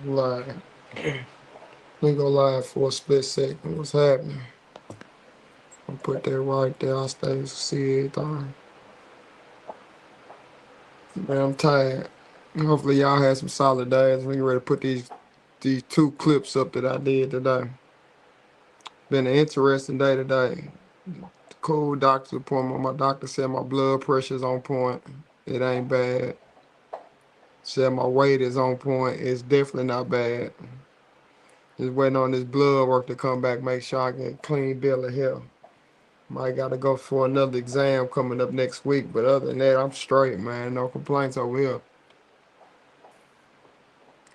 Live. We go live for a split second. What's happening? I'll put that right there. I'll stay to see everything. Man, I'm tired. Hopefully y'all had some solid days. We get ready to put these two clips up that I did today. Been an interesting day today. Cool doctor's appointment. My doctor said my blood pressure's on point. It ain't bad. Said my weight is on point. It's definitely not bad. Just waiting on this blood work to come back, make sure I get a clean bill of health. Might gotta go for another exam coming up next week, but other than that, I'm straight, man. No complaints over here.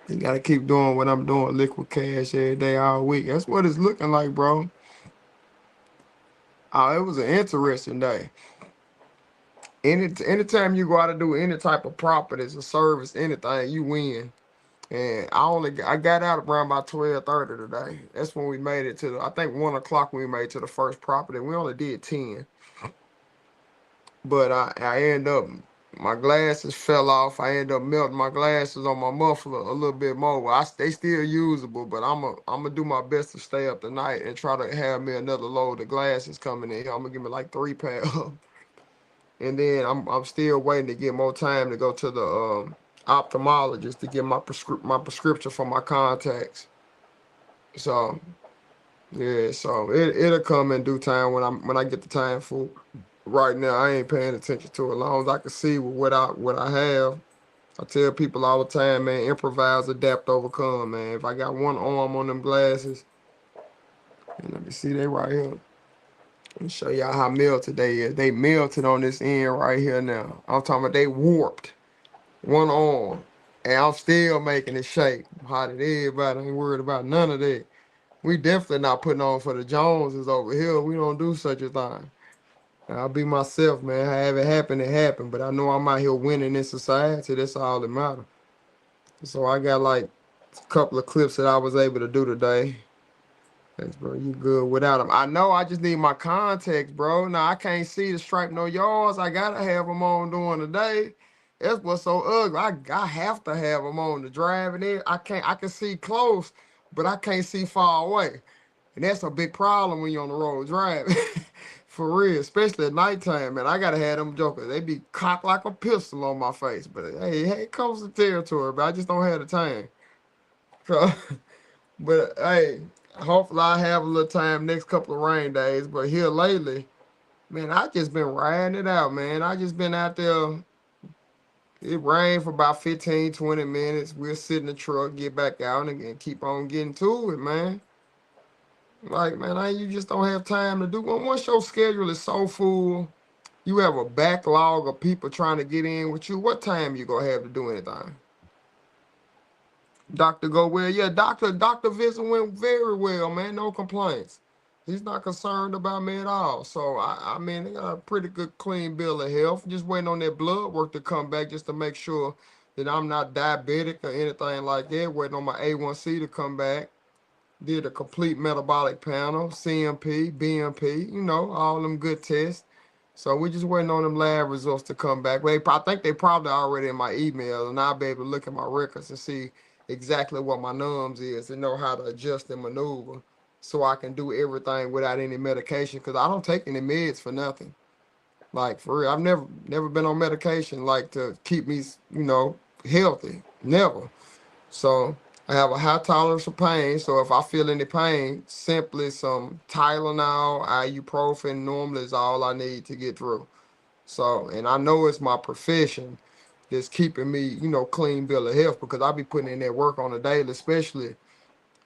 You gotta keep doing what I'm doing, liquid cash every day, all week. That's what it's looking like, bro. It was an interesting day. Anytime you go out to do any type of properties or service, anything, you win. And I got out around about 12:30 today. That's when we made it to I think 1 o'clock we made to the first property. We only did 10. But I end up my glasses fell off. I ended up melting my glasses on my muffler a little bit more. Well, they still usable, but I'm gonna do my best to stay up tonight and try to have me another load of glasses coming in. I'm gonna give me like 3 pairs. And then I'm still waiting to get more time to go to the ophthalmologist to get my prescription for my contacts. So yeah, so it'll come in due time when I get the time for it. Right now I ain't paying attention to it. As long as I can see what I have. I tell people all the time, man, improvise, adapt, overcome, man. If I got one arm on them glasses, and let me see, they right here. Let me show y'all how melted they is. They melted on this end right here now. I'm talking about they warped one arm, and I'm still making it shake. How it is, but I ain't worried about none of that. We definitely not putting on for the Joneses over here. We don't do such a thing. I'll be myself, man. Have it happen, it happened. But I know I'm out here winning in society. That's all that matters. So I got like a couple of clips that I was able to do today. Thanks, bro. You good without them. I know I just need my contacts, bro. Now I can't see the stripe no yards. I gotta have them on during the day. That's what's so ugly. I have to have them on to drive it in. I can see close, but I can't see far away. And that's a big problem when you're on the road driving. For real, especially at nighttime, man. I gotta have them jokers. They be cocked like a pistol on my face. But hey, it comes to territory, but I just don't have the time. So, but hey, hopefully I have a little time next couple of rain days. But here lately, man, I just been riding it out, man. I just been out there. It rained for about 15, 20 minutes. We'll sit in the truck, get back out, and keep on getting to it, man. Like, man, you just don't have time to do one. Once your schedule is so full, you have a backlog of people trying to get in with you. What time you gonna have to do anything? Doctor go well, yeah. Doctor visit went very well, man. No complaints. He's not concerned about me at all. So I mean, they got a pretty good clean bill of health. Just waiting on that blood work to come back just to make sure that I'm not diabetic or anything like that. Waiting on my A1C to come back. Did a complete metabolic panel, CMP, BMP, all them good tests. So we just waiting on them lab results to come back. I think they probably already in my email, and I'll be able to look at my records and see exactly what my nums is and know how to adjust and maneuver so I can do everything without any medication because I don't take any meds for nothing. Like for real, I've never been on medication like to keep me, healthy. Never. So I have a high tolerance for pain. So if I feel any pain, simply some Tylenol, ibuprofen normally is all I need to get through. So, and I know it's my profession that's keeping me, clean bill of health because I be putting in that work on a daily, especially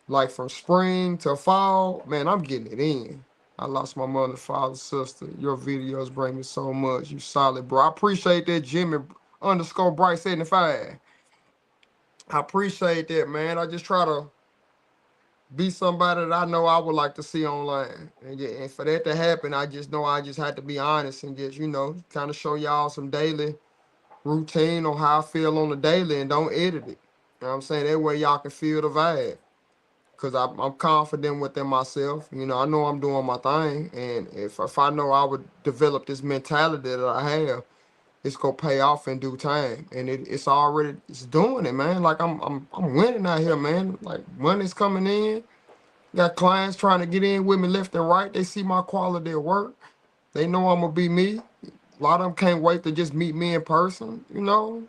like from spring to fall. Man, I'm getting it in. I lost my mother, father, sister. Your videos bring me so much. You solid, bro. I appreciate that, Jimmy underscore Bright 75. I appreciate that, man. I just try to be somebody that I know I would like to see online. And for that to happen, I just know I just had to be honest and just, kind of show y'all some daily routine on how I feel on the daily and don't edit it. You know what I'm saying? That way y'all can feel the vibe. Because I'm confident within myself. I know I'm doing my thing. And if I know I would develop this mentality that I have, it's gonna pay off in due time, and it's doing it, man. Like I'm winning out here, man. Like money's coming in. Got clients trying to get in with me left and right. They see my quality of work. They know I'm gonna be me. A lot of them can't wait to just meet me in person. You know,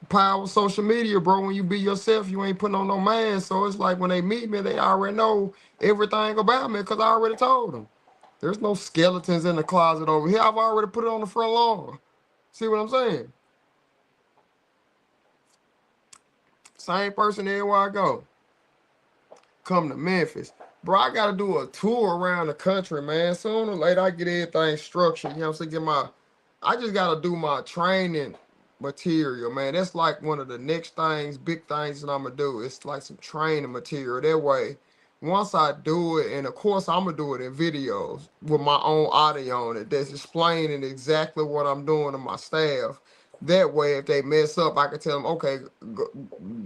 power of social media, bro. When you be yourself, you ain't putting on no mask. So it's like when they meet me, they already know everything about me because I already told them. There's no skeletons in the closet over here. I've already put it on the front lawn. See what I'm saying? Same person everywhere I go. Come to Memphis. Bro, I gotta do a tour around the country, man. Sooner or later I get everything structured. You know what I'm saying? I just gotta do my training material, man. That's like one of the next things, big things that I'm gonna do. It's like some training material. That way, once I do it, and of course I'm gonna do it in videos with my own audio on it that's explaining exactly what I'm doing to my staff. That way, if they mess up, I can tell them, okay,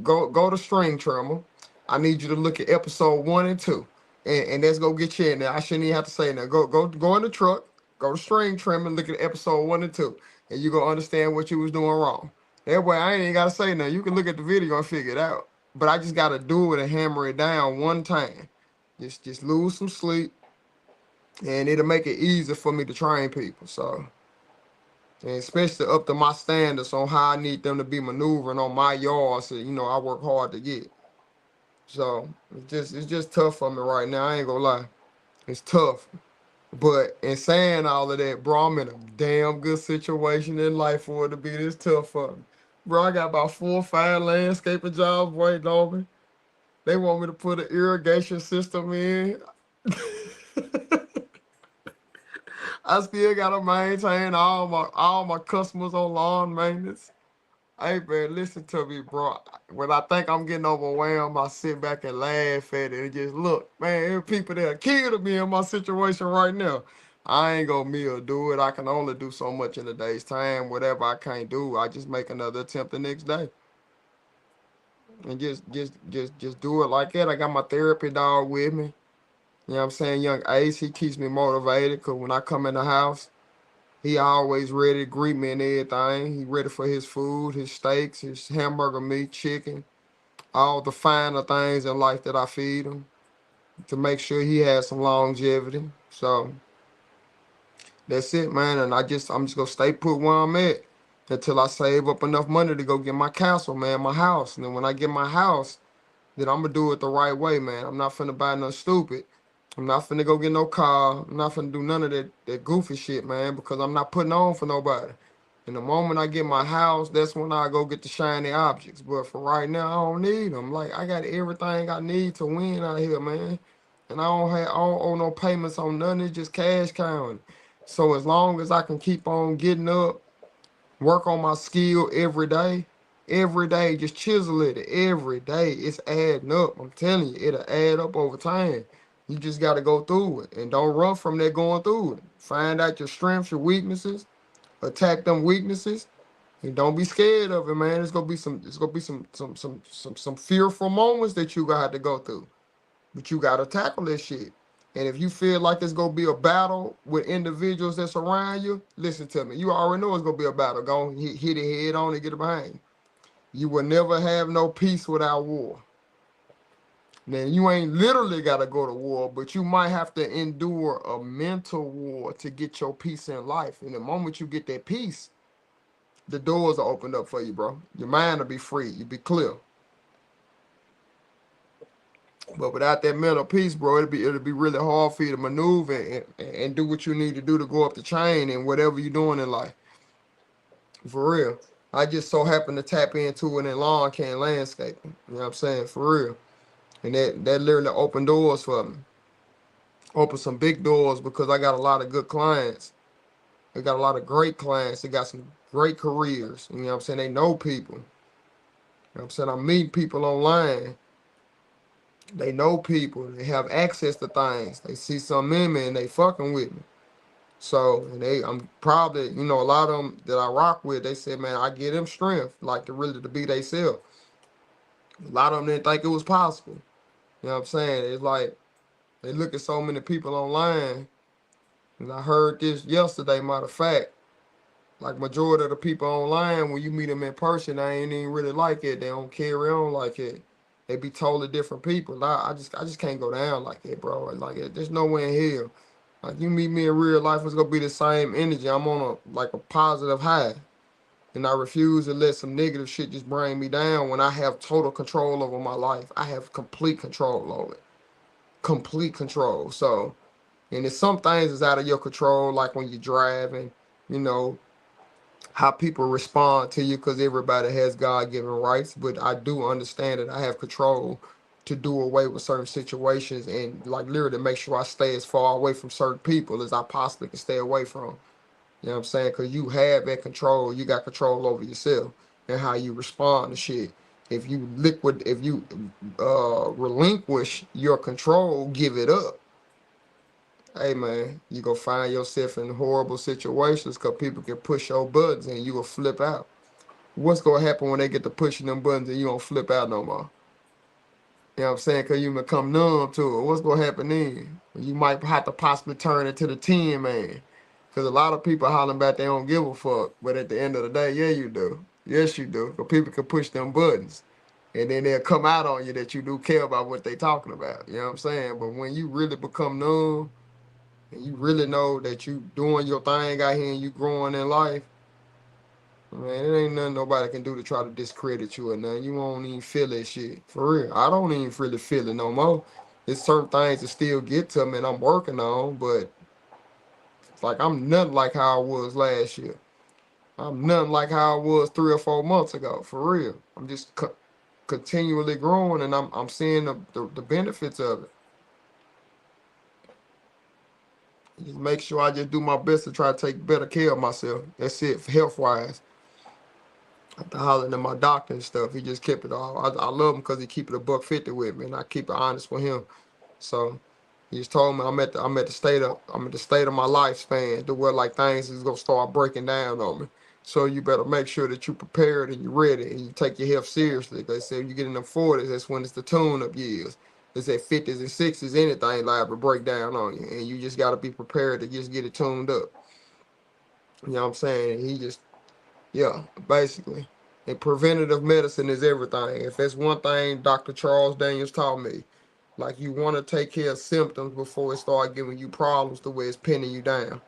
go to String Trimmer. I need you to look at episode 1 and 2, and let's go get you in there. I shouldn't even have to say that. Go in the truck, go to String Trim and look at episode 1 and 2, and you gonna understand what you was doing wrong. That way, I ain't even gotta say nothing. You can look at the video and figure it out. But I just gotta do it and hammer it down one time. Just lose some sleep, and it'll make it easier for me to train people. So, and especially up to my standards on how I need them to be maneuvering on my yard. So I work hard to get. So it's just tough for me right now. I ain't gonna lie, it's tough. But in saying all of that, bro, I'm in a damn good situation in life for it to be this tough for me. Bro, I got about 4 or 5 landscaping jobs waiting on me. They want me to put an irrigation system in. I still gotta maintain all my customers on lawn maintenance. Hey man, listen to me, bro. When I think I'm getting overwhelmed, I sit back and laugh at it and just look, man, there are people that are killing me in my situation right now. I ain't gonna me or do it. I can only do so much in a day's time. Whatever I can't do, I just make another attempt the next day. And just do it like that. I got my therapy dog with me. You know what I'm saying? Young Ace, he keeps me motivated because when I come in the house, he always ready to greet me and everything. He ready for his food, his steaks, his hamburger meat, chicken, all the finer things in life that I feed him to make sure he has some longevity. So that's it, man. And I'm just gonna stay put where I'm at until I save up enough money to go get my castle, man, my house. And then when I get my house, then I'm gonna do it the right way, man. I'm not finna buy nothing stupid. I'm not finna go get no car. I'm not finna do none of that goofy shit, man, because I'm not putting on for nobody. And the moment I get my house, that's when I go get the shiny objects. But for right now, I don't need them. Like, I got everything I need to win out here, man. And I don't owe no payments on nothing. It's just cash counting. So as long as I can keep on getting up, work on my skill every day, just chisel it every day. It's adding up. I'm telling you, it'll add up over time. You just got to go through it and don't run from that going through it. Find out your strengths, your weaknesses, attack them weaknesses, and don't be scared of it, man. It's gonna be some fearful moments that you got to go through, but you got to tackle this shit. And if you feel like there's gonna be a battle with individuals that's around you, listen to me. You already know it's gonna be a battle. Go on, hit it head on and get it behind you. You will never have no peace without war. Now you ain't literally gotta go to war, but you might have to endure a mental war to get your peace in life. And the moment you get that peace, the doors are opened up for you, bro. Your mind will be free. You'll be clear. But without that mental peace, bro, it'll be really hard for you to maneuver and do what you need to do to go up the chain and whatever you're doing in life. For real. I just so happen to tap into it in lawn care landscaping. You know what I'm saying? For real. And that literally opened doors for me. Opened some big doors because I got a lot of good clients. They got a lot of great clients. They got some great careers. You know what I'm saying? They know people. You know what I'm saying? I meet people online. They know people. They have access to things. They see some in me and they fucking with me. So, and I'm probably, a lot of them that I rock with, they said, man, I give them strength, like to be they self. A lot of them didn't think it was possible. You know what I'm saying? It's like they look at so many people online, and I heard this yesterday, matter of fact. Like majority of the people online, when you meet them in person, I ain't even really like it. They don't carry on like it. They be totally different people. I just can't go down like it, bro. Like there's nowhere in hell. Like you meet me in real life, it's gonna be the same energy. I'm on a positive high, and I refuse to let some negative shit just bring me down. When I have total control over my life, I have complete control over it, complete control. So, and it's some things is out of your control, like when you're driving, you know, how people respond to you, because everybody has God-given rights. But I do understand that I have control to do away with certain situations and like literally make sure I stay as far away from certain people as I possibly can stay away from. You know what I'm saying? Because you have that control. You got control over yourself and how you respond to shit. If you relinquish your control, give it up, hey man, you gonna find yourself in horrible situations because people can push your buttons and you gonna flip out. What's gonna happen when they get to pushing them buttons and you don't flip out no more? You know what I'm saying? Because you become numb to it. What's gonna happen then? You might have to possibly turn into the 10 man. Because a lot of people hollering about they don't give a fuck. But at the end of the day, yeah, you do. Yes, you do. Because people can push them buttons. And then they'll come out on you that you do care about what they talking about. You know what I'm saying? But when you really become numb and you really know that you doing your thing out here and you growing in life, man, it ain't nothing nobody can do to try to discredit you or nothing. You won't even feel that shit. For real. I don't even really feel it no more. There's certain things that still get to me and I'm working on, but it's like I'm nothing like how I was last year. I'm nothing like how I was 3 or 4 months ago. For real. I'm just continually growing and I'm seeing the benefits of it. Just make sure I just do my best to try to take better care of myself. That's it, health wise. After hollering at my doctor and stuff, he just kept it all. I love him because he keep it a buck 50 with me, and I keep it honest with him. So he just told me I'm at the state of my lifespan to where like things is gonna start breaking down on me. So you better make sure that you prepared and you're ready and you take your health seriously. They say if you get in the 40s, that's when it's the tune-up years. It's at 50s and 60s, anything liable to break down on you, and you just gotta be prepared to just get it tuned up. You know what I'm saying? He just yeah, basically. And preventative medicine is everything. If that's one thing Dr. Charles Daniels taught me, like you want to take care of symptoms before it start giving you problems the way it's pinning you down.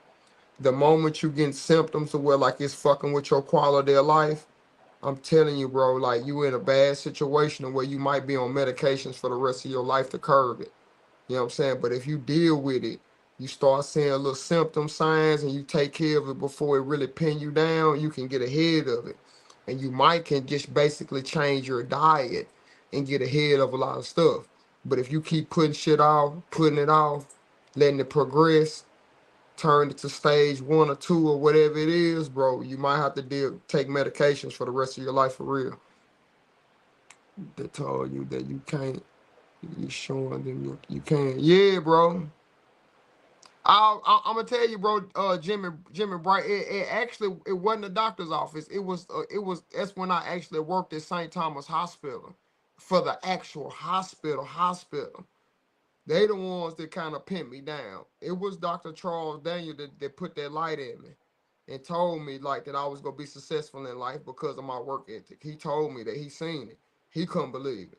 The moment you get symptoms to where like it's fucking with your quality of life, I'm telling you, bro, like you in a bad situation where you might be on medications for the rest of your life to curb it. You know what I'm saying? But if you deal with it, you start seeing little symptom signs and you take care of it before it really pin you down, you can get ahead of it. And you might can just basically change your diet and get ahead of a lot of stuff. But if you keep putting shit off, putting it off, letting it progress, turn it to stage 1 or 2 or whatever it is, bro, you might have to take medications for the rest of your life for real. They told you that you can't. You showing them you can't. Yeah, bro. I'm gonna tell you, bro. Jimmy Bright. It actually it wasn't a doctor's office. It was. That's when I actually worked at St. Thomas Hospital for the actual hospital. They the ones that kind of pinned me down. It was Dr. Charles Daniel that put that light in me and told me like that I was gonna be successful in life because of my work ethic. He told me that he seen it. He couldn't believe it.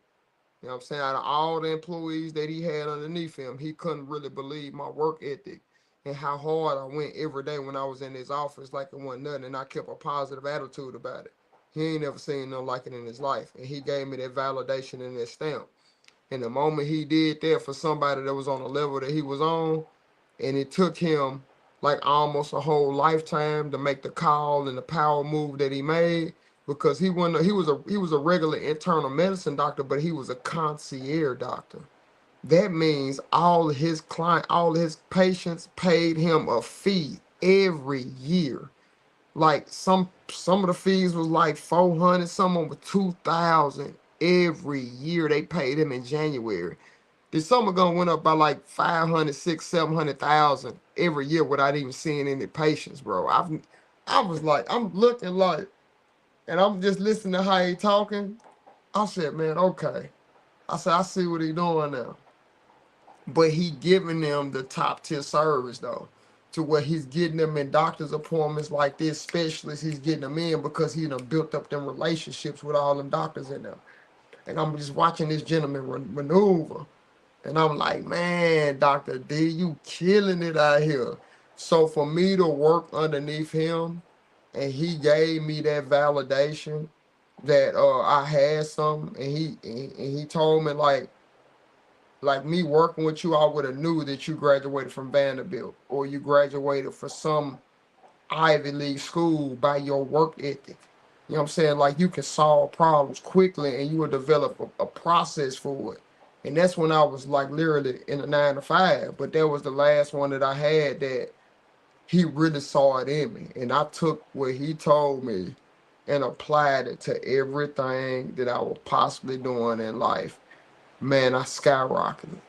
You know what I'm saying? Out of all the employees that he had underneath him, he couldn't really believe my work ethic and how hard I went every day when I was in his office like it wasn't nothing, and I kept a positive attitude about it. He ain't never seen nothing like it in his life, and he gave me that validation and that stamp. And the moment he did that for somebody that was on the level that he was on, and it took him like almost a whole lifetime to make the call and the power move that he made, because he was a regular internal medicine doctor, but he was a concierge doctor. That means all his patients paid him a fee every year. Like some of the fees was like 400, some of them was 2,000 every year. They paid him in January. The summer gun went up by like 500, 600, 700,000 every year without even seeing any patients, bro. I was like, I'm looking like, and I'm just listening to how he talking. I said, man, okay. I said, I see what he doing now. But he giving them the top tier service though. to where he's getting them in doctor's appointments like this, specialists, he's getting them in because he done built up them relationships with all them doctors in there. And I'm just watching this gentleman maneuver. And I'm like, man, Dr. D, you killing it out here. So for me to work underneath him, and he gave me that validation that I had something, and he told me like me working with you, I would have knew that you graduated from Vanderbilt or you graduated from some Ivy League school by your work ethic. You know what I'm saying? Like you can solve problems quickly and you will develop a process for it. And that's when I was like literally in a 9 to 5. But that was the last one that I had that he really saw it in me. And I took what he told me and applied it to everything that I was possibly doing in life. Man, I skyrocketed.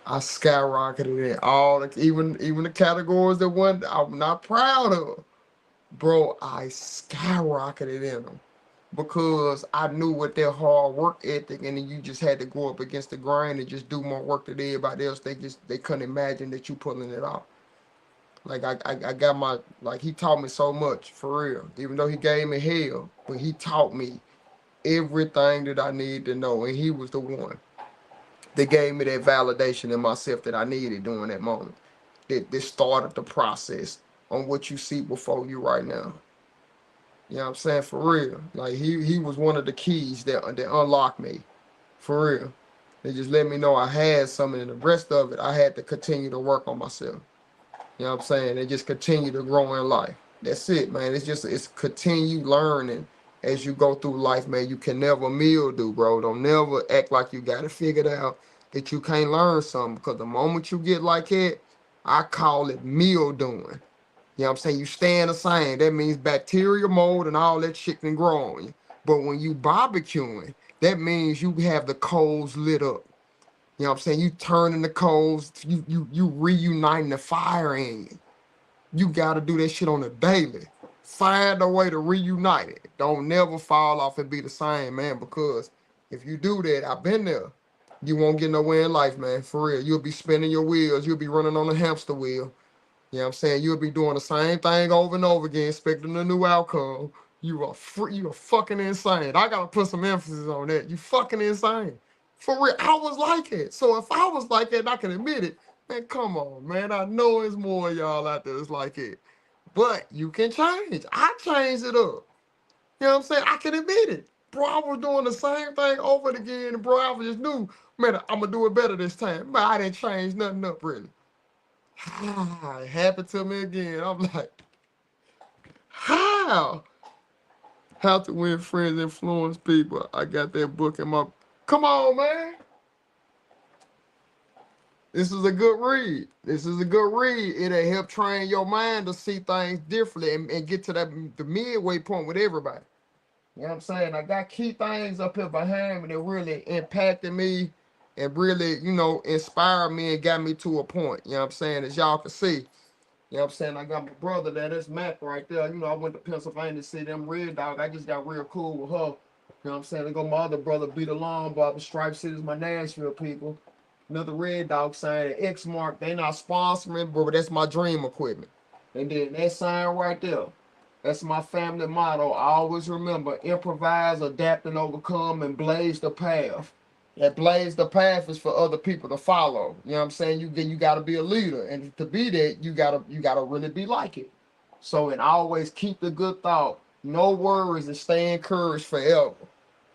I skyrocketed in all the even the categories that one I'm not proud of. Bro, I skyrocketed in them because I knew what their hard work ethic, and then you just had to go up against the grind and just do more work than everybody else. They couldn't imagine that you pulling it off. Like I got my, like he taught me so much for real. Even though he gave me hell, but he taught me everything that I needed to know, and he was the one that gave me that validation in myself that I needed during that moment. That started the process on what you see before you right now. You know what I'm saying? For real. Like he was one of the keys that unlocked me. For real. They just let me know I had something, and the rest of it I had to continue to work on myself. You know what I'm saying? And just continue to grow in life. That's it, man. It's continue learning as you go through life, man. You can never mildew, bro. Don't never act like you got it figured out, that you can't learn something. Because the moment you get like that, I call it mildewing. You know what I'm saying? You staying the same. That means bacteria, mold, and all that shit can grow on you. But when you barbecuing, that means you have the coals lit up. You know what I'm saying? You turning the coals, you reuniting the fire in you. You gotta do that shit on a daily. Find a way to reunite it. Don't never fall off and be the same, man, because if you do that, I've been there. You won't get nowhere in life, man, for real. You'll be spinning your wheels. You'll be running on a hamster wheel. You know what I'm saying? You'll be doing the same thing over and over again, expecting a new outcome. You are fucking insane. I gotta put some emphasis on that. You fucking insane. For real, I was like it. So if I was like it, I can admit it. Man, come on, man. I know it's more of y'all out there that's like it. But you can change. I changed it up. You know what I'm saying? I can admit it. Bro, I was doing the same thing over and again, and bro, I was just knew, man, I'm gonna do it better this time. Man, I didn't change nothing up really. It happened to me again. I'm like, how? How to Win Friends, Influence People. I got that book in my. Come on, man. This is a good read. This is a good read. It'll help train your mind to see things differently and get to the midway point with everybody. You know what I'm saying? I got key things up here behind me that really impacted me and really, inspired me and got me to a point. You know what I'm saying? As y'all can see. You know what I'm saying? I got my brother there. That's Mac right there. I went to Pennsylvania to see them Red Dog. I just got real cool with her. You know what I'm saying? I got my other brother, Beat Along, Bob Stripe City's my Nashville people. Another Red Dog sign, X Mark. They not sponsoring, but that's my dream equipment. And then that sign right there. That's my family motto. I always remember, improvise, adapt, and overcome, and blaze the path. That blaze the path is for other people to follow. You know what I'm saying? You gotta be a leader, and to be that, you gotta really be like it. So, and always keep the good thought, no worries, and stay encouraged forever.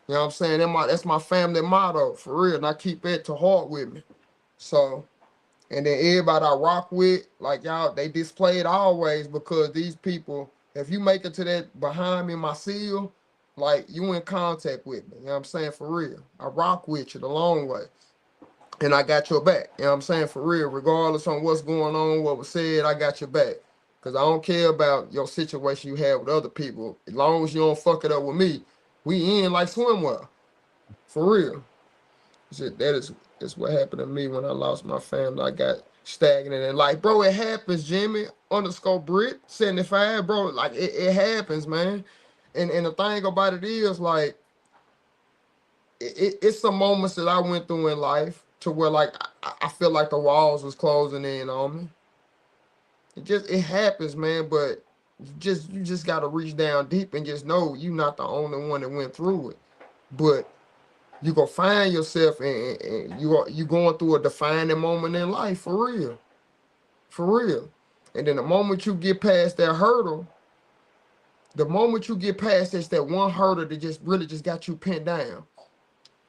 You know what I'm saying? That's my family motto for real, and I keep it to heart with me. So, and then everybody I rock with, like y'all, they display it always because these people, if you make it to that behind me, my seal, like you in contact with me. You know what I'm saying? For real. I rock with you the long way. And I got your back. You know what I'm saying? For real. Regardless on what's going on, what was said, I got your back. Because I don't care about your situation you have with other people. As long as you don't fuck it up with me, we in like swimwear. For real. That's what happened to me when I lost my family. I got stagnant and like, bro, it happens, Jimmy underscore Brit 75, bro. Like it happens, man. And the thing about it is like it's some moments that I went through in life to where like I feel like the walls was closing in on me. It happens, man. But you just gotta reach down deep and just know you're not the only one that went through it. But you gonna find yourself, and you going through a defining moment in life for real, for real. And then the moment you get past that hurdle, the moment you get past this, that one hurdle that just really just got you pinned down,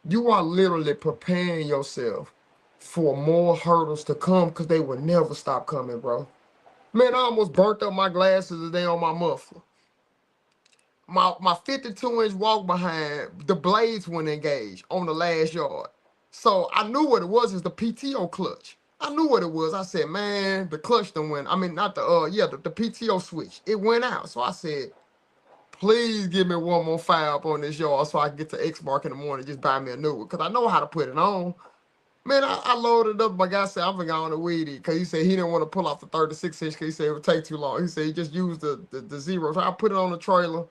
you are literally preparing yourself for more hurdles to come because they will never stop coming, bro. Man, I almost burnt up my glasses today on my muffler. My 52-inch walk behind, the blades went engaged on the last yard. So I knew what it was, is the PTO clutch. I knew what it was. I said, man, the clutch done went. I mean, not the the PTO switch. It went out. So I said, please give me one more fire up on this yard so I can get to X-Mark in the morning, just buy me a new one. Cause I know how to put it on. Man, I loaded up. My guy said, I'm going to weed it. Because he said he didn't want to pull off the 36-inch because he said it would take too long. He said he just used the zero. So I put it on the trailer.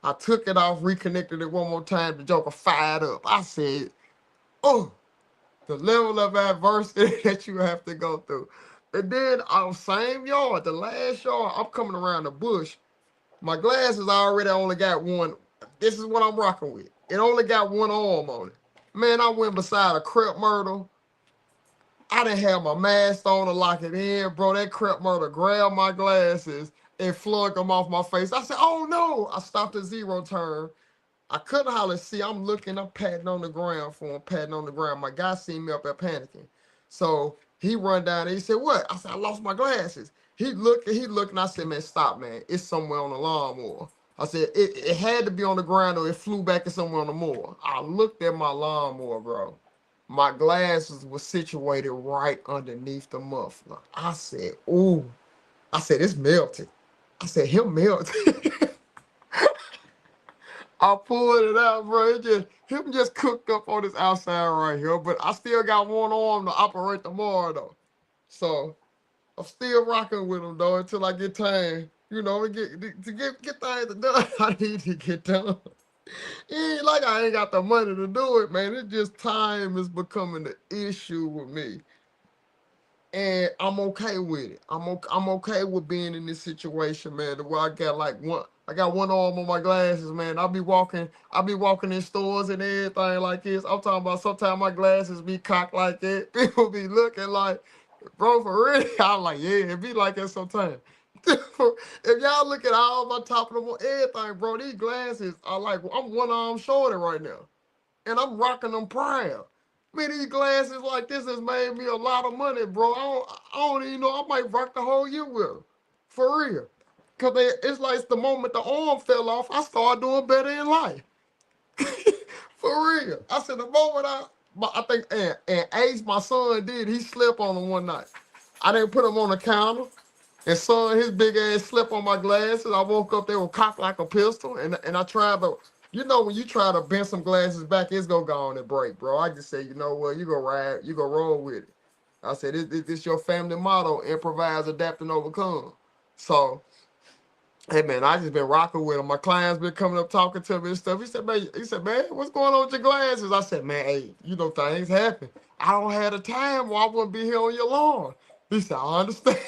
I took it off, reconnected it one more time. The Joker fired up. I said, oh, the level of adversity that you have to go through. And then on same yard, the last yard, I'm coming around the bush. My glasses already only got one. This is what I'm rocking with. It only got one arm on it. Man, I went beside a crepe myrtle. I didn't have my mask on to lock it in, bro. That crepe myrtle grabbed my glasses and flung them off my face. I said, oh no. I stopped at zero turn. I couldn't hardly see. I'm looking, I'm patting on the ground for him, patting on the ground. My guy seen me up there panicking. So he run down and he said, what? I said, I lost my glasses. He looked, and I said, man, stop, man. It's somewhere on the lawnmower. I said, it had to be on the ground or it flew back to somewhere on the mower. I looked at my lawnmower, bro. My glasses were situated right underneath the muffler. I said, ooh. I said, it's melted. I said, him melted. I pulled it out, bro. It just him just cooked up on this outside right here. But I still got one arm to operate tomorrow though. So I'm still rocking with him though until I get time. You know, to get things done. I need to get done. It ain't like I ain't got the money to do it, man. It's just time is becoming the issue with me. And I'm okay with it. I'm okay with being in this situation, man. Where I got one arm on my glasses, man. I'll be walking in stores and everything like this. I'm talking about sometimes my glasses be cocked like that. People be looking like, bro, for real. I'm like, yeah, it be like that sometimes. If y'all look at all my top of them, everything, bro, these glasses are like, I'm one arm shorter right now and I'm rocking them proud. Man, these glasses like this has made me a lot of money, bro. I don't even know. I might rock the whole year with them. For real. Because it's like the moment the arm fell off, I started doing better in life. For real. I said the moment I think, and Ace, my son, did. He slept on them one night. I didn't put him on the counter. And son, his big ass slept on my glasses. I woke up, they were cocked like a pistol. And I tried to, when you try to bend some glasses back, it's gonna go on and break, bro. I just say, you know what, you go roll with it. I said, this your family motto, improvise, adapt, and overcome. So, hey man, I just been rocking with him. My clients been coming up talking to me and stuff. He said, man, what's going on with your glasses? I said, man, hey, things happen. I don't have the time or I wouldn't be here on your lawn. He said, I understand.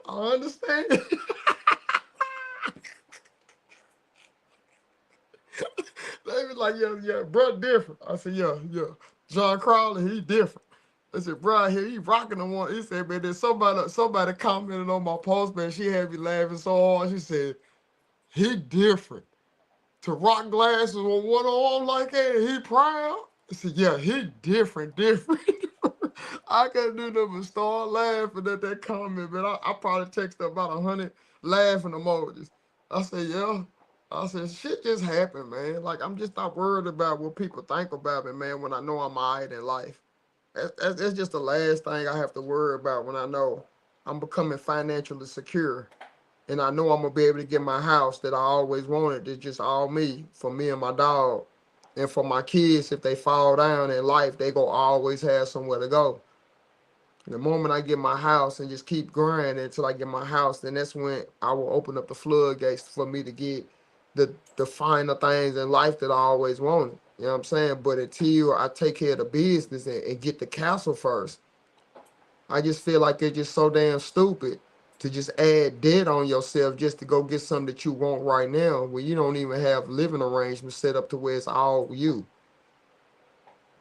I understand. They was like, yeah, bro, different. I said, yeah. John Crowley, he different. I said, bro, here he rocking the one. He said, man, then somebody commented on my post, man. She had me laughing so hard. She said, he different. To rock glasses on one arm like that, he proud. I said, yeah, he different. I couldn't do nothing but start laughing at that comment, man. I probably texted about 100 laughing emojis. I said, yeah. I said, shit just happened, man. Like, I'm just not worried about what people think about me, man, when I know I'm all right in life. That's just the last thing I have to worry about when I know I'm becoming financially secure. And I know I'm going to be able to get my house that I always wanted. It's just all me, for me and my dog. And for my kids, if they fall down in life, they going to always have somewhere to go. The moment I get my house and just keep grinding until I get my house, then that's when I will open up the floodgates for me to get the finer things in life that I always wanted. You know what I'm saying? But until I take care of the business and get the castle first, I just feel like it's just so damn stupid to just add debt on yourself just to go get something that you want right now when you don't even have living arrangements set up to where it's all you.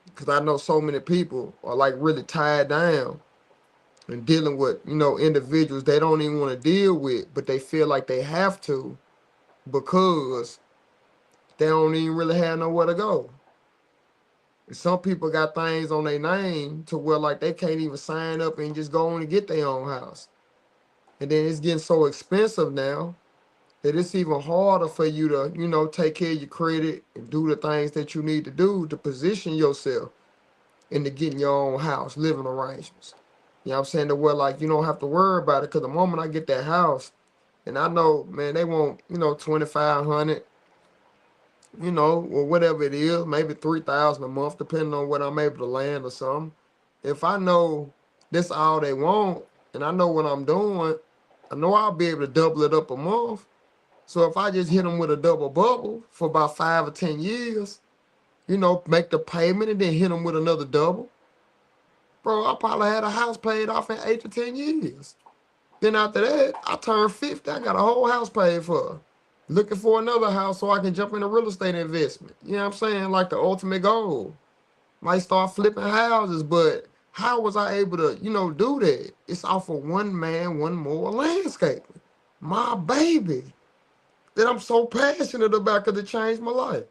Because I know so many people are like really tied down and dealing with, individuals they don't even want to deal with, but they feel like they have to because they don't even really have nowhere to go. And some people got things on their name to where like they can't even sign up and just go on and get their own house. And then it's getting so expensive now that it's even harder for you to, take care of your credit and do the things that you need to do to position yourself into getting your own house, living arrangements. You know what I'm saying? To where like you don't have to worry about it, because the moment I get that house, and I know, man, they want, 2,500, or whatever it is, maybe 3,000 a month, depending on what I'm able to land or something. If I know that's all they want, and I know what I'm doing, I know I'll be able to double it up a month. So if I just hit them with a double bubble for about 5 or 10 years, make the payment and then hit them with another double, bro, I probably had a house paid off in 8 to 10 years. Then after that, I turned 50, I got a whole house paid for. Looking for another house so I can jump into real estate investment. You know what I'm saying? Like the ultimate goal. Might start flipping houses, but how was I able to, do that? It's off of one man, one more landscaping. My baby. That I'm so passionate about because it changed my life.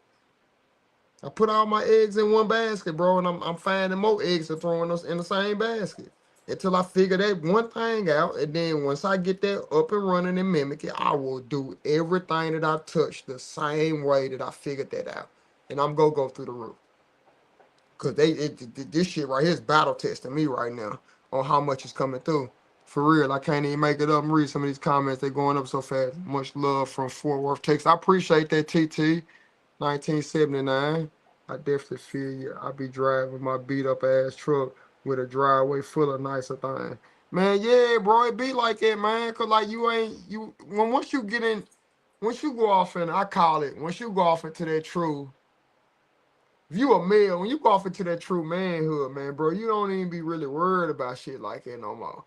I put all my eggs in one basket, bro, and I'm finding more eggs and throwing us in the same basket until I figure that one thing out. And then once I get that up and running and mimic it, I will do everything that I touch the same way that I figured that out. And I'm gonna go through the roof. Cause this shit right here is battle testing me right now on how much is coming through. For real, I can't even make it up and read some of these comments. They're going up so fast. Much love from Fort Worth, Texas. I appreciate that, TT. 1979. I definitely feel you. I be driving my beat up ass truck with a driveway full of nicer things. Man, yeah, bro, it be like that, man. Cause like once you get in, once you go off in, I call it, once you go off into that true, if you a male, when you go off into that true manhood, man, bro, you don't even be really worried about shit like that no more.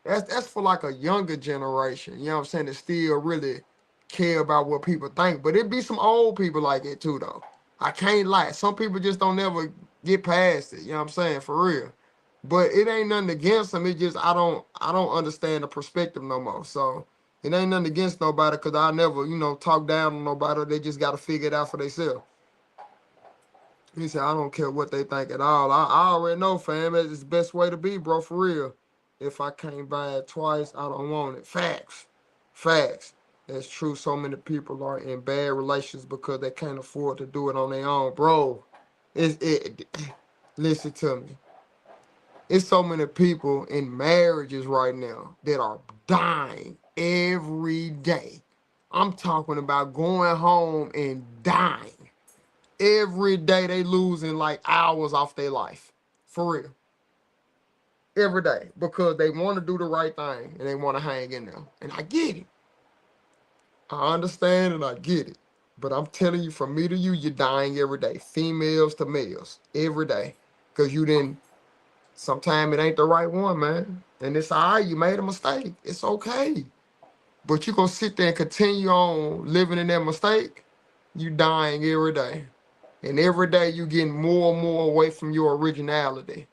That's for like a younger generation, you know what I'm saying, that still really care about what people think. But it be some old people like it too, though. I can't lie. Some people just don't ever get past it, you know what I'm saying, for real. But it ain't nothing against them. It just I don't understand the perspective no more. So it ain't nothing against nobody because I never, talk down on nobody. They just gotta figure it out for themselves. He said, I don't care what they think at all. I already know, fam. It's the best way to be, bro, for real. If I can't buy it twice, I don't want it. Facts. Facts. That's true. So many people are in bad relations because they can't afford to do it on their own. Bro, listen to me. It's so many people in marriages right now that are dying every day. I'm talking about going home and dying. Every day they losing like hours off their life. For real. Every day. Because they want to do the right thing and they want to hang in there. And I get it. I understand and I get it. But I'm telling you, from me to you, you're dying every day. Females to males. Every day. Because you didn't, sometimes it ain't the right one, man. And it's all right, you made a mistake. It's okay. But you gonna sit there and continue on living in that mistake, you dying every day. And every day you getting more and more away from your originality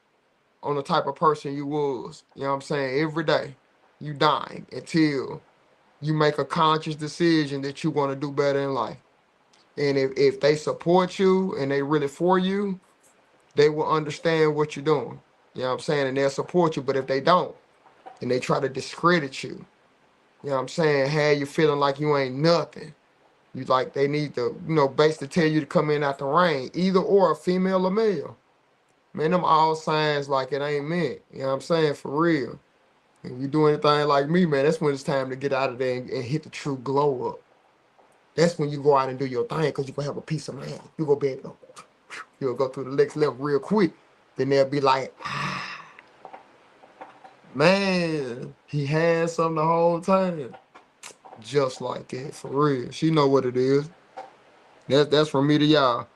on the type of person you was. You know what I'm saying? Every day you dying until you make a conscious decision that you want to do better in life. And if they support you and they really for you, they will understand what you're doing. You know what I'm saying? And they'll support you. But if they don't, and they try to discredit you, you know what I'm saying, have you feeling like you ain't nothing. You like they need to, basically tell you to come in out the rain, either or, a female or male. Man, them all signs like it ain't meant. You know what I'm saying? For real. If you do anything like me, man, that's when it's time to get out of there and hit the true glow up. That's when you go out and do your thing because you're going to have a peace of mind. You're going to be able to, you'll go through the next level real quick. Then they'll be like, man, he had something the whole time. Just like that, for real. She know what it is. That's from me to y'all.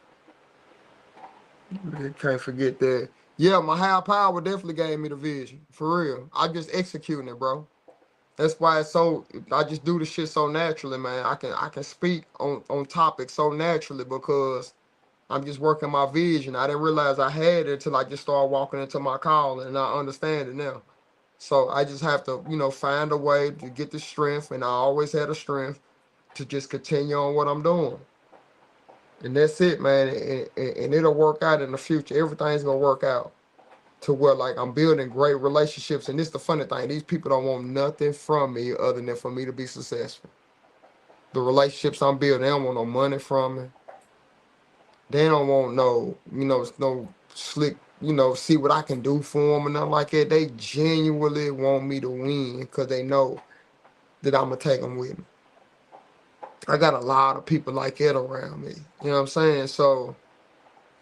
Can't forget that. Yeah, my higher power definitely gave me the vision. For real. I just executing it, bro. That's why it's so. I just do the shit so naturally, man. I can speak on topics so naturally because I'm just working my vision. I didn't realize I had it until I just started walking into my calling, and I understand it now. So I just have to, find a way to get the strength, and I always had the strength to just continue on what I'm doing. And that's it, man. And it'll work out in the future. Everything's gonna work out to where like I'm building great relationships. And this the funny thing. These people don't want nothing from me other than for me to be successful. The relationships I'm building, they don't want no money from me. They don't want no slick, see what I can do for them and nothing like that. They genuinely want me to win because they know that I'm gonna take them with me. I got a lot of people like that around me. You know what I'm saying? So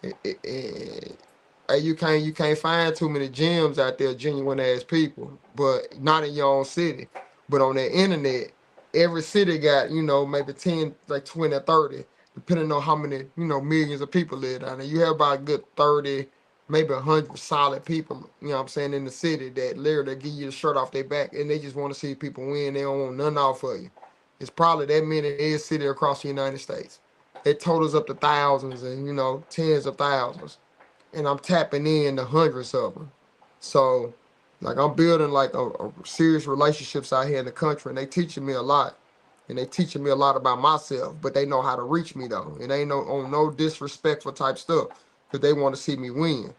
hey, you can't find too many gyms out there, genuine ass people, but not in your own city. But on the internet, every city got, maybe 10, like 20 or 30, depending on how many, millions of people live down there. You have about a good 30, maybe 100 solid people, what I'm saying, in the city that literally give you the shirt off their back and they just want to see people win. They don't want nothing off of you. It's probably that many in every city across the United States. It totals up to thousands and, tens of thousands, and I'm tapping in the hundreds of them. So, like, I'm building like a serious relationships out here in the country, and they teaching me a lot, and they teaching me a lot about myself. But they know how to reach me though, and ain't no disrespectful type stuff, because they want to see me win,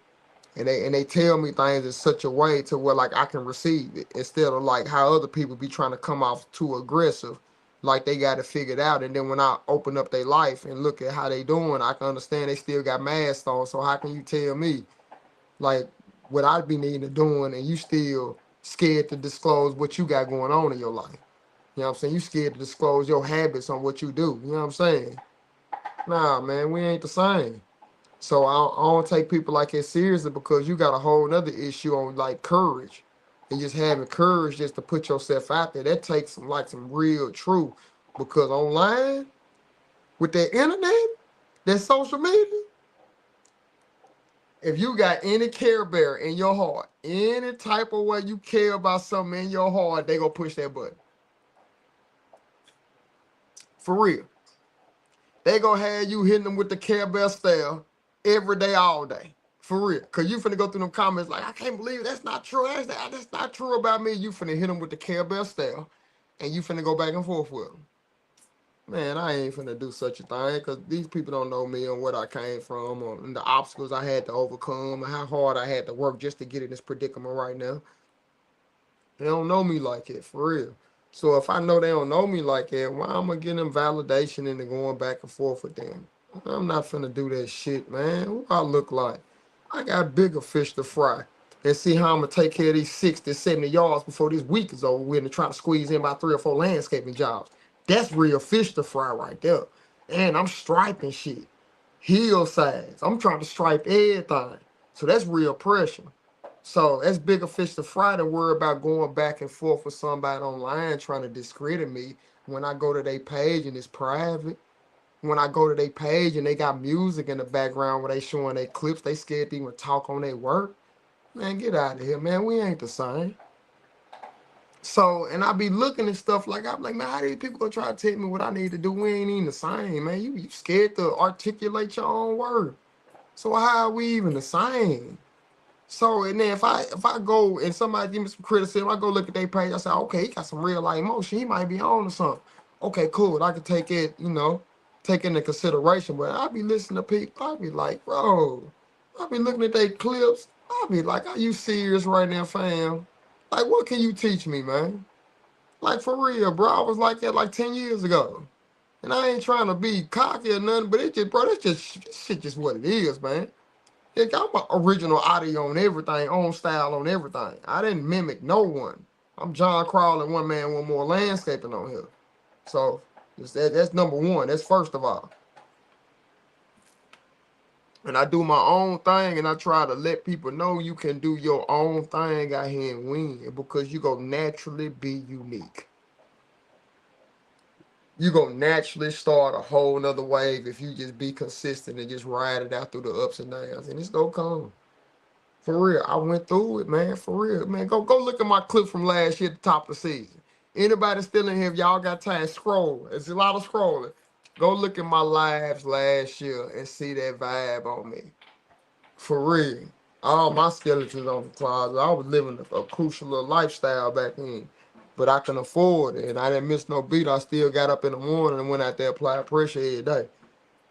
and they tell me things in such a way to where like I can receive it instead of like how other people be trying to come off too aggressive, like they got it figured out. And then when I open up their life and look at how they doing, I can understand they still got masks on. So how can you tell me like what I be needing to doing and you still scared to disclose what you got going on in your life? You know what I'm saying? You scared to disclose your habits on what you do. You know what I'm saying? Nah, man, we ain't the same. So I don't take people like that seriously because you got a whole nother issue on like courage and just having courage just to put yourself out there. That takes some real truth, because online with that internet, that social media, if you got any care bear in your heart, any type of way you care about something in your heart, they gonna push that button. For real. They gonna have you hitting them with the Care Bear stare every day, all day. For real. Cause you finna go through them comments like, I can't believe that's not true. That's not true about me. You finna hit them with the Care Bear stare, and you finna go back and forth with them. Man, I ain't finna do such a thing because these people don't know me and what I came from and the obstacles I had to overcome and how hard I had to work just to get in this predicament right now. They don't know me like it, for real. So if I know they don't know me like that, why am I getting them validation and then going back and forth with them? I'm not finna do that shit, man. What I look like? I got bigger fish to fry. And see how I'm gonna take care of these 60, 70 yards before this week is over with and try to squeeze in about 3 or 4 landscaping jobs. That's real fish to fry right there. And I'm striping shit. Heel size. I'm trying to stripe everything. So that's real pressure. So that's bigger fish to fry than worry about going back and forth with somebody online trying to discredit me when I go to their page and it's private. When I go to their page and they got music in the background where they showing their clips, they scared to even talk on their work. Man, get out of here, man. We ain't the same. So, and I be looking at stuff like, I'm like, man, how these people gonna try to tell me what I need to do? We ain't even the same, man. You scared to articulate your own word. So how are we even the same? So and then if I go and somebody give me some criticism, I go look at their page. I say, okay, he got some real life emotion. He might be on to something. Okay, cool. I can take it, take into consideration. But I be listening to people. I be like, bro. I be looking at their clips. I be like, are you serious right now, fam? Like, what can you teach me, man? Like for real, bro. I was like that like 10 years ago. And I ain't trying to be cocky or nothing, but it just, bro, that's just this shit just what it is, man. Heck, I'm an original audio on everything, own style on everything. I didn't mimic no one. I'm John Crawley, one man, one more landscaping on here. So that's number one. That's first of all. And I do my own thing, and I try to let people know you can do your own thing out here and win because you gonna naturally be unique. You gonna naturally start a whole nother wave if you just be consistent and just ride it out through the ups and downs, and it's gonna come. For real, I went through it, man. For real, man. Go look at my clip from last year at the top of the season. Anybody still in here, if y'all got time, scroll. It's a lot of scrolling. Go look at my lives last year and see that vibe on me. For real. All my skeletons on the closet. I was living a crucial little lifestyle back then. But I can afford it. And I didn't miss no beat. I still got up in the morning and went out there applied pressure every day.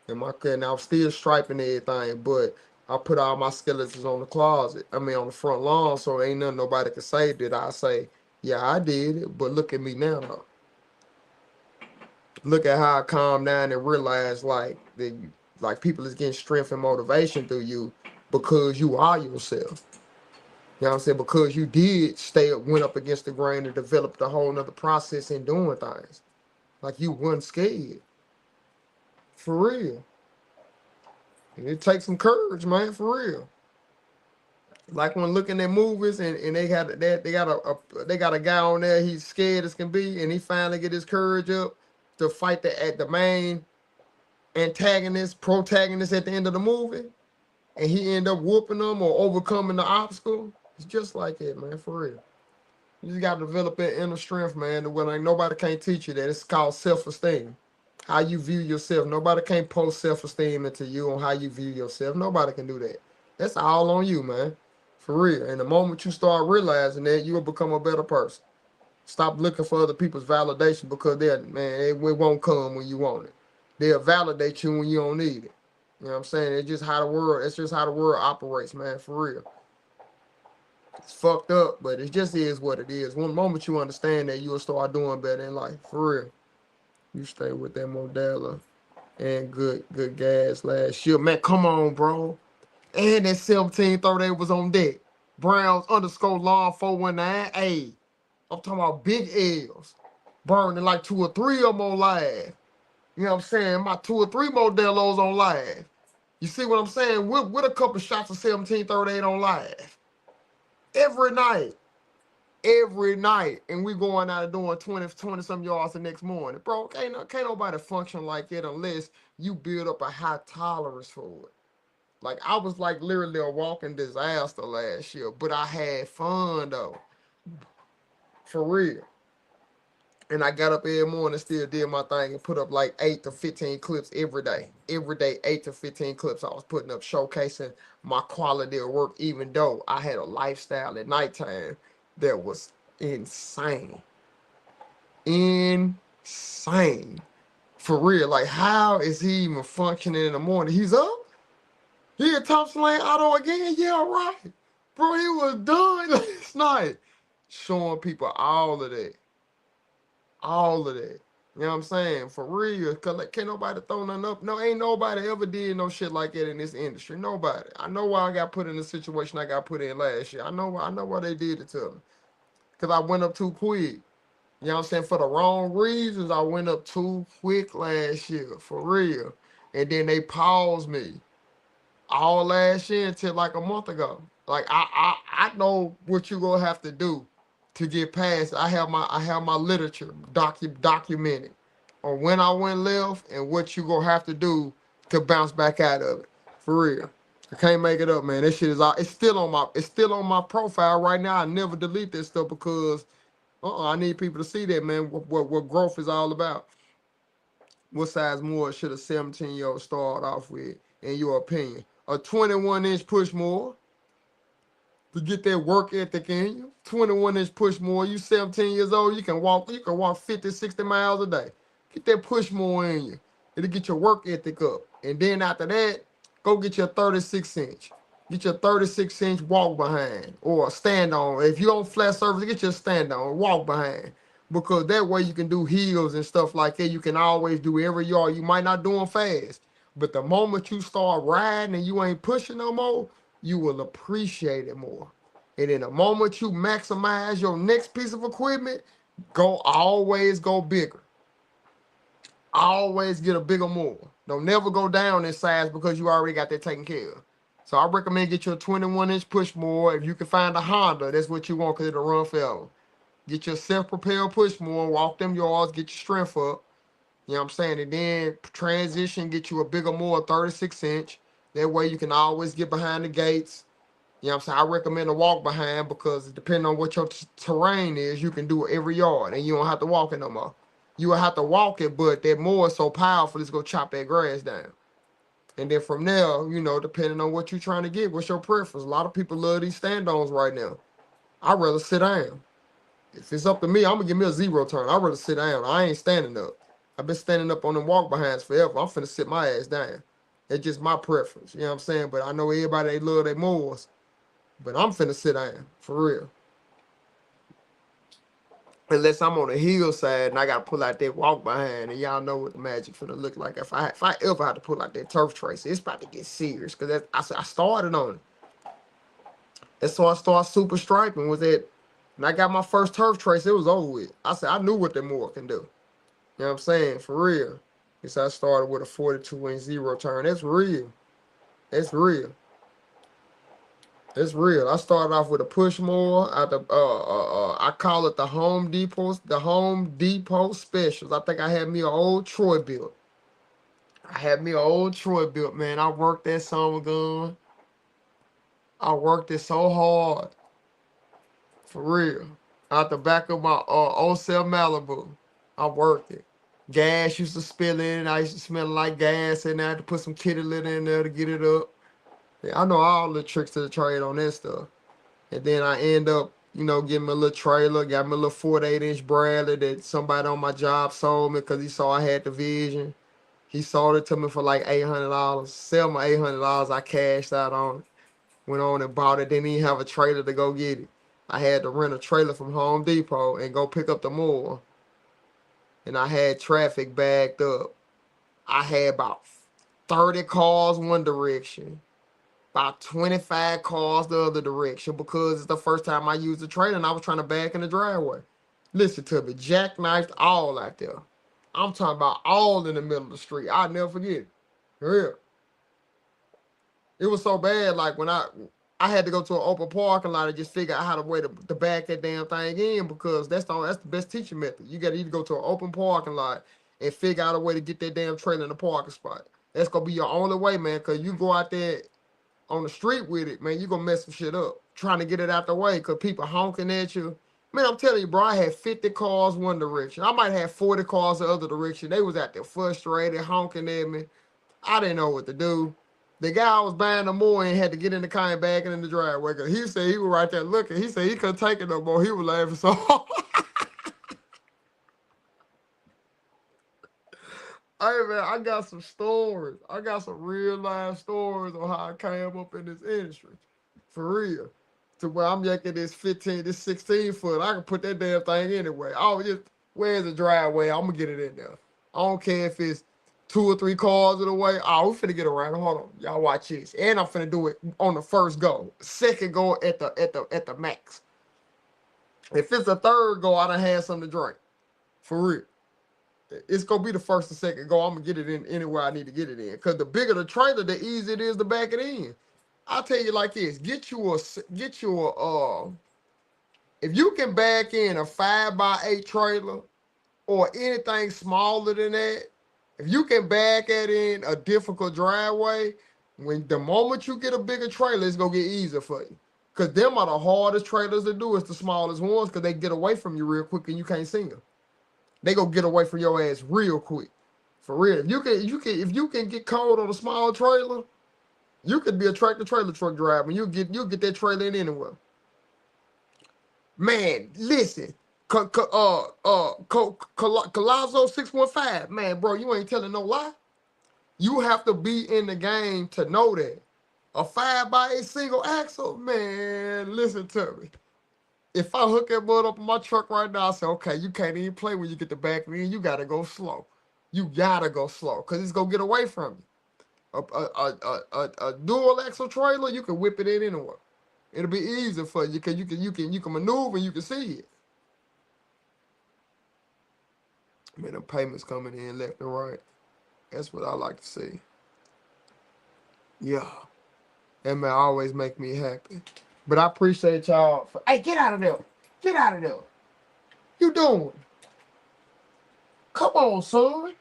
And I was still striping everything. But I put all my skeletons on the closet. I mean on the front lawn, so ain't nothing nobody can say that I say, yeah, I did it. But look at me now though. Look at how I calm down and realize like that like people is getting strength and motivation through you because you are yourself. You know what I'm saying? Because you did went up against the grain and developed a whole nother process in doing things. Like you weren't scared. For real. And it takes some courage, man, for real. Like when looking at movies and they got a guy on there, he's scared as can be, and he finally get his courage up to fight the main protagonist at the end of the movie, and he end up whooping them or overcoming the obstacle. It's just like that, man, for real. You just gotta develop that inner strength, man. When like nobody can't teach you that. It's called self-esteem. How you view yourself. Nobody can post self-esteem into you on how you view yourself. Nobody can do that. That's all on you, man. For real. And the moment you start realizing that, you will become a better person. Stop looking for other people's validation because it won't come when you want it. They'll validate you when you don't need it. You know what I'm saying? It's just how the world operates, man, for real. It's fucked up, but it just is what it is. One moment you understand that, you'll start doing better in life, for real. You stay with that Modelo and good gas last year. Man, come on, bro. And that 1738 was on deck. Browns _ lawn 419. Hey, I'm talking about big L's. Burning like 2 or 3 of them on live. You know what I'm saying? My 2 or 3 Modelos on live. You see what I'm saying? With a couple shots of 1738 on live. Every night. And we going out and doing 20 some yards the next morning. Bro, can't nobody function like that unless you build up a high tolerance for it. Like I was like literally a walking disaster last year, but I had fun though. For real. And I got up every morning, still did my thing, and put up like 8 to 15 clips every day. Every day, 8 to 15 clips I was putting up, showcasing my quality of work, even though I had a lifestyle at nighttime that was insane. Insane. For real. Like, how is he even functioning in the morning? He's up? He at Thompson Lane Auto again? Yeah, right. Bro, he was done last night. Showing people all of that. All of that. You know what I'm saying? For real. Cause like, can't nobody throw nothing up. No, ain't nobody ever did no shit like that in this industry. Nobody. I know why I got put in the situation I got put in last year. I know why they did it to me. Cause I went up too quick. You know what I'm saying? For the wrong reasons, I went up too quick last year. For real. And then they paused me all last year until like a month ago. Like I know what you gonna have to do to get past. I have my literature documented on when I went left and what you gonna have to do to bounce back out of it. For real. I can't make it up, man. This shit is it's still on my profile right now. I never delete this stuff because I need people to see that, man, what growth is all about. What size more should a 17-year-old start off with, in your opinion? A 21-inch push more to get that work ethic in you. 21-inch push more. You 17 years old, you can walk 50, 60 miles a day. Get that push more in you. It'll get your work ethic up. And then after that, go get your 36-inch. Get your 36-inch walk behind or stand on. If you don't flat surface, get your stand on, walk behind. Because that way you can do heels and stuff like that. You can always do every yard. You might not do them fast. But the moment you start riding and you ain't pushing no more, you will appreciate it more. And in the moment you maximize your next piece of equipment, always go bigger. Always get a bigger more. Don't never go down in size because you already got that taken care of. So I recommend get you a 21-inch push more. If you can find a Honda, that's what you want because it'll run forever. Get your self-propelled push more, walk them yards, get your strength up. You know what I'm saying? And then transition, get you a bigger more 36-inch. That way you can always get behind the gates. You know what I'm saying? I recommend a walk behind because depending on what your terrain is, you can do it every yard and you don't have to walk it no more. You will have to walk it, but that mower is so powerful, it's going to chop that grass down. And then from there, you know, depending on what you're trying to get, what's your preference? A lot of people love these stand-ons right now. I'd rather sit down. If it's up to me, I'm going to give me a zero turn. I'd rather sit down. I ain't standing up. I've been standing up on them walk behinds forever. I'm finna sit my ass down. It's just my preference. You know what I'm saying? But I know everybody, they love their mowers. But I'm finna sit down, for real. Unless I'm on the hillside and I gotta pull out that walk behind, and y'all know what the magic finna look like. If I ever have to pull out that turf tracer, it's about to get serious. Cause I started on it. That's so I started super striping with it. And I got my first turf trace, it was over with. I said I knew what that mower can do. You know what I'm saying? For real. Because I started with a 42-inch zero turn. That's real. That's real. It's real. I started off with a push mower at the I call it the Home Depot specials. I think I had me an old Troy built. I had me an old Troy built, man. I worked that summer gun. I worked it so hard. For real. Out the back of my 07 Malibu. I worked it. Gas used to spill in. I used to smell like gas and I had to put some kitty litter in there to get it up. Yeah, I know all the tricks to the trade on that stuff. And then I end up, you know, getting me a little trailer, got me a little 48-inch Bradley that somebody on my job sold me because he saw I had the vision. He sold it to me for like $800. Sell my $800, I cashed out on it. Went on and bought it, didn't even have a trailer to go get it. I had to rent a trailer from Home Depot and go pick up the mower. And I had traffic backed up. I had about 30 cars one direction. About 25 cars the other direction because it's the first time I used the trailer and I was trying to back in the driveway. Listen to me, jackknifed all out there. I'm talking about all in the middle of the street. I'll never forget it. For real. It was so bad, like when I had to go to an open parking lot and just figure out how to way to back that damn thing in because that's the best teaching method. You gotta either go to an open parking lot and figure out a way to get that damn trailer in the parking spot. That's gonna be your only way, man, because you go out there on the street with it, man, you gonna mess some shit up. Trying to get it out the way because people honking at you. Man, I'm telling you, bro, I had 50 cars one direction. I might have 40 cars the other direction. They was out there frustrated, honking at me. I didn't know what to do. The guy I was buying the mower and had to get in the car and back in the driveway. Cause he said he was right there looking. He said he couldn't take it no more. He was laughing so hard. Hey man, I got some stories. I got some real life stories on how I came up in this industry. For real. To where I'm yanking this 16 foot. I can put that damn thing anyway. Oh, just where's the driveway? I'm gonna get it in there. I don't care if it's 2 or 3 cars of the way. Oh, we finna get around. Hold on. Y'all watch this. And I'm finna do it on the first go. Second go at the max. If it's a third go, I done had something to drink. For real. It's gonna be the first and second go. I'm gonna get it in anywhere I need to get it in. Cause the bigger the trailer, the easier it is to back it in. I'll tell you like this: get you a if you can back in a 5x8 trailer or anything smaller than that, if you can back it in a difficult driveway, when the moment you get a bigger trailer, it's gonna get easier for you. Cause them are the hardest trailers to do. It's the smallest ones because they get away from you real quick and you can't see them. They gonna get away from your ass real quick. For real. If you can get cold on a small trailer, you could be a tractor trailer truck driver and you'll get that trailer in anywhere. Man, listen. Colazzo 615. Man, bro, you ain't telling no lie. You have to be in the game to know that. A 5x8 single axle, man, listen to me. If I hook that mud up in my truck right now, I say, okay, you can't even play when you get the back end. You gotta go slow. You gotta go slow, cause it's gonna get away from you. A dual axle trailer, you can whip it in anywhere. It'll be easier for you, cause you can maneuver and you can see it. Man, the payments coming in left and right. That's what I like to see. Yeah, that man always make me happy. But I appreciate y'all. Hey, get out of there. Get out of there. You doing? Come on, son.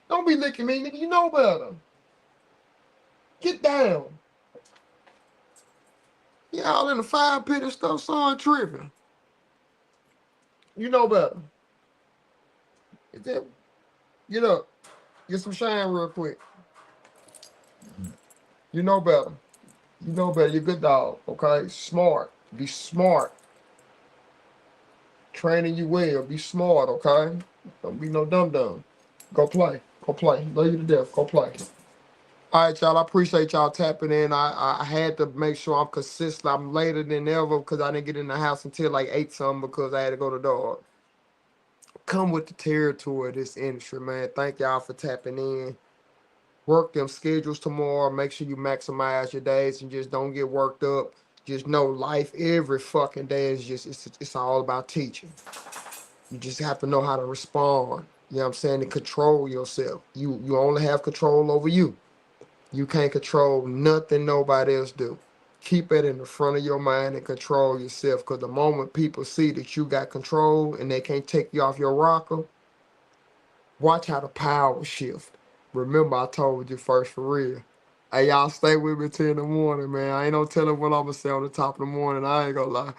Don't be licking me, nigga. You know better. Get down. Y'all in the fire pit and stuff, son, tripping. You know better. Is that, get up. Get some shine real quick. You know better. You know better. You're a good dog, okay? Smart. Be smart. Training you well. Be smart, okay? Don't be no dum-dum. Go play. Go play. Love you to death. Go play. All right, y'all. I appreciate y'all tapping in. I had to make sure I'm consistent. I'm later than ever because I didn't get in the house until like 8 something because I had to go to dog. Come with the territory of this industry, man. Thank y'all for tapping in. Work them schedules tomorrow. Make sure you maximize your days and just don't get worked up. Just know life every fucking day is just it's all about teaching. You just have to know how to respond. You know what I'm saying? And control yourself. You only have control over you. You can't control nothing nobody else do. Keep it in the front of your mind and control yourself. Because the moment people see that you got control and they can't take you off your rocker, watch how the power shift. Remember, I told you first for real. Hey, y'all stay with me till in the morning, man. I ain't no telling what I'm going to say on the top of the morning. I ain't going to lie.